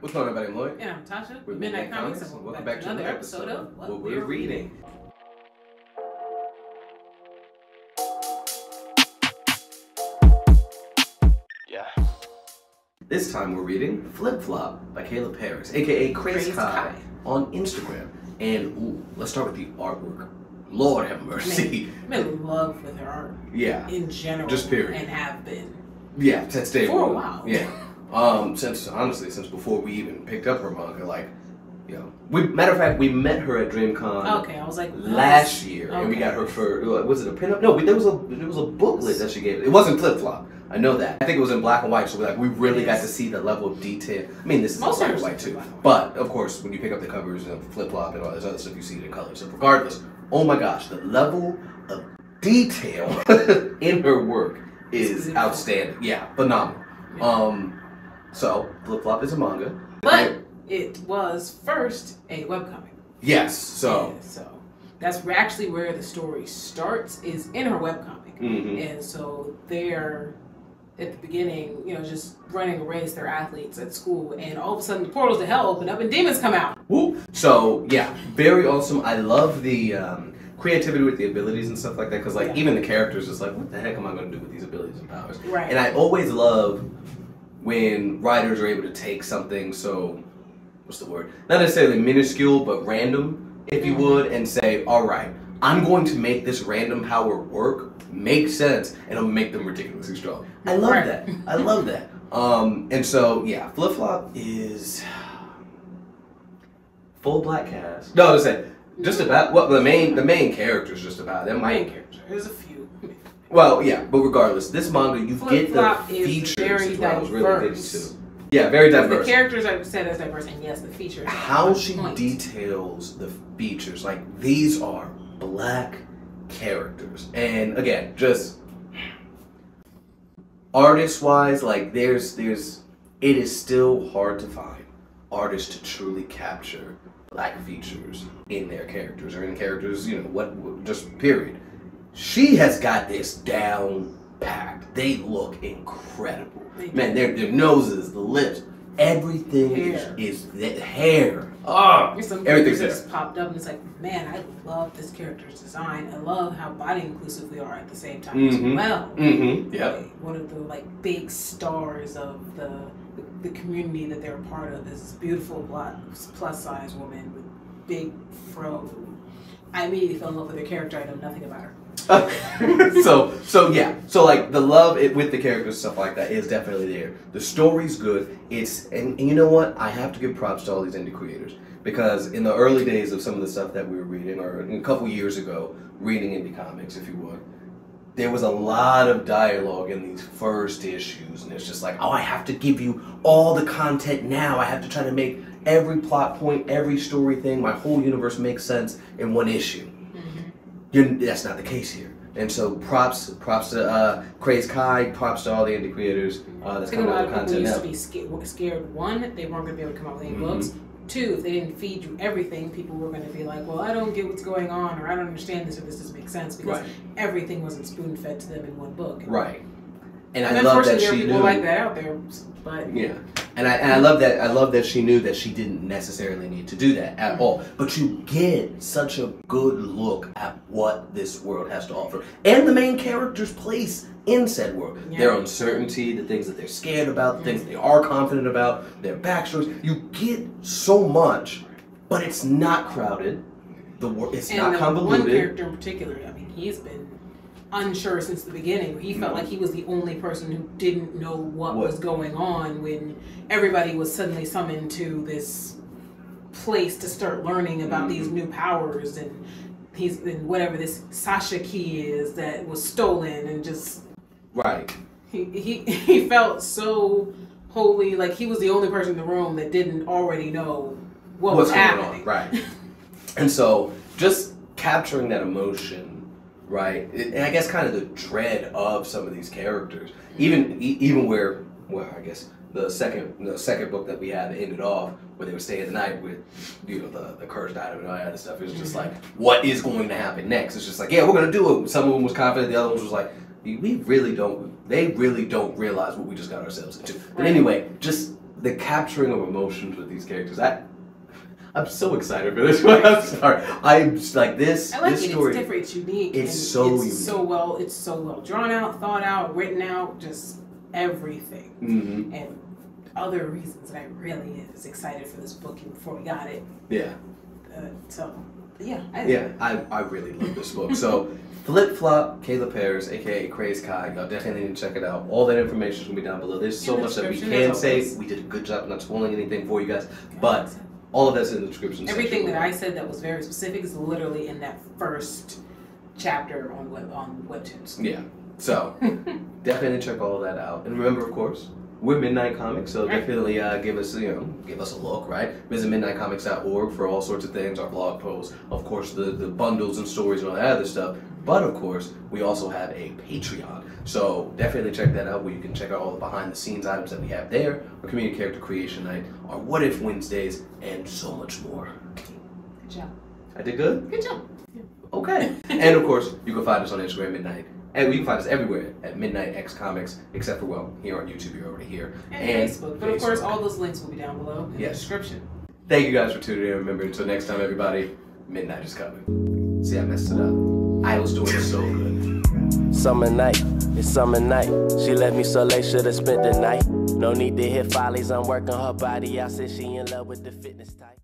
What's going on, everybody? I'm Lloyd. And I'm Tasha. We're Midnight Comics, and welcome back to another episode of What We're Reading. Yeah. This time we're reading Flip Flop by Caleb Harris, aka Crazy Kai, on Instagram. And let's start with the artwork. Lord have mercy. I'm in love with her art. Yeah. In general. Just period. And have been. Yeah, since day For one. a while. Yeah. Since before we even picked up her manga, matter of fact, we met her at DreamCon. Okay, I was like last year, and we got her for was it a pinup? No, there was a booklet that she gave. It wasn't Flip Flop. I know that. I think it was in black and white, so we really got to see the level of detail. I mean, this is in black and white too, but of course, when you pick up the covers and Flip Flop and all this other stuff, you see it in color. So regardless, oh my gosh, the level of detail in her work is outstanding. Yeah, phenomenal. Yeah. So Flip Flop is a manga, but it was first a webcomic. Yes, so that's actually where the story starts, is in her webcomic. Mm-hmm. And so they're at the beginning, just running a race, they're athletes at school, and all of a sudden the portals to hell open up and demons come out. Woo. So yeah, very awesome. I love the creativity with the abilities and stuff like that, because even the characters is like, what the heck am I going to do with these abilities and powers? Right. And I always love when writers are able to take something so, what's the word? Not necessarily minuscule, but random, if you would, and say, all right, I'm going to make this random power work, make sense, and I'll make them ridiculously strong. I love that. I love that. And so, yeah, Flip Flop is full black cast. No, I was saying, just about, well, the main character's just about them. Main character. There's a few. Well, yeah, but regardless, this manga, you get the features. Very what I was really digging diverse. too. Yeah, very diverse. The characters I've said as diverse, and yes, the features. How she details the features, like these are black characters, and again, just artist-wise, like it is still hard to find artists to truly capture black features in their characters or in characters, just period. She has got this down packed. They look incredible. Man, their noses, the lips, everything is the hair. There's some characters that's popped up and it's like, man, I love this character's design. I love how body inclusive we are at the same time as well. Mm-hmm. Yeah. One of the big stars of the community that they're a part of is this beautiful black plus size woman with big fro. I immediately fell in love with her character. I know nothing about her. So like the love with the characters, stuff like that is definitely there. The story's good. And you know what? I have to give props to all these indie creators, because in the early days of some of the stuff that we were reading, or a couple years ago, reading indie comics, if you would, there was a lot of dialogue in these first issues, and it's just like, oh, I have to give you all the content now. I have to try to make every plot point, every story thing, my whole universe makes sense in one issue. That's not the case here. And so props to Crazy Kai, props to all the indie creators that's coming out with content now. People used to be scared. One, they weren't going to be able to come out with any books. Two, if they didn't feed you everything, people were going to be like, well, I don't get what's going on, or I don't understand this, or this doesn't make sense, because everything wasn't spoon-fed to them in one book. Right. And I love that she knew. People like that out there, but yeah. And I love that. I love that she knew that she didn't necessarily need to do that at all. But you get such a good look at what this world has to offer, and the main character's place in said world. Yeah. Their uncertainty, the things that they're scared about, the things that they are confident about, their backstories. You get so much, but it's not crowded. It's not convoluted. One character in particular, I mean, he's been unsure since the beginning. He felt like he was the only person who didn't know what was going on when everybody was suddenly summoned to this place to start learning about these new powers, and he's in whatever this Sasha key is that was stolen, and just he felt so wholly like he was the only person in the room that didn't already know what was happening. Right. And so just capturing that emotion, right, and I guess kind of the dread of some of these characters, even where, well, I guess the second book that we had ended off where they were staying the night with, the cursed item and all that other stuff. It was just like, what is going to happen next? It's just like, yeah, we're gonna do it. Some of them was confident, the other ones was like, they really don't realize what we just got ourselves into. But anyway, just the capturing of emotions with these characters. I'm so excited for this one. I'm sorry. I'm just like this. I like this it. Story, it's different. It's unique. It's so unique. It's so well drawn out, thought out, written out, just everything. Mm-hmm. And other reasons that I really was excited for this book even before we got it. Yeah. I really love this book. So, Flip Flop, Caleb Harris, aka Craze Kai. Y'all definitely need to check it out. All that information is gonna be down below. There's so much that we can say. We did a good job not spoiling anything for you guys, but all of that's in the description. Everything that I said that was very specific is literally in that first chapter on Webtoons. Yeah. So definitely check all of that out. And remember, of course, we're Midnight Comics, so definitely give us a look, right? Visit midnightcomics.org for all sorts of things, our blog posts, of course the bundles and stories and all that other stuff. But of course, we also have a Patreon. So definitely check that out where you can check out all the behind the scenes items that we have there, our community character creation night, our What If Wednesdays, and so much more. Good job. I did good? Good job. Yeah. Okay. And of course, you can find us on Instagram, Midnight. And you can find us everywhere at Midnight X Comics, except for, well, here on YouTube, you're already here. And Facebook. But of course, all those links will be down below in the description. Thank you guys for tuning in. Remember, until next time, everybody, Midnight is coming. See, I messed it up. I was doing so good. Summer night, it's summer night. She left me so late, should've spent the night. No need to hit follies, I'm working her body out. Said she in love with the fitness type.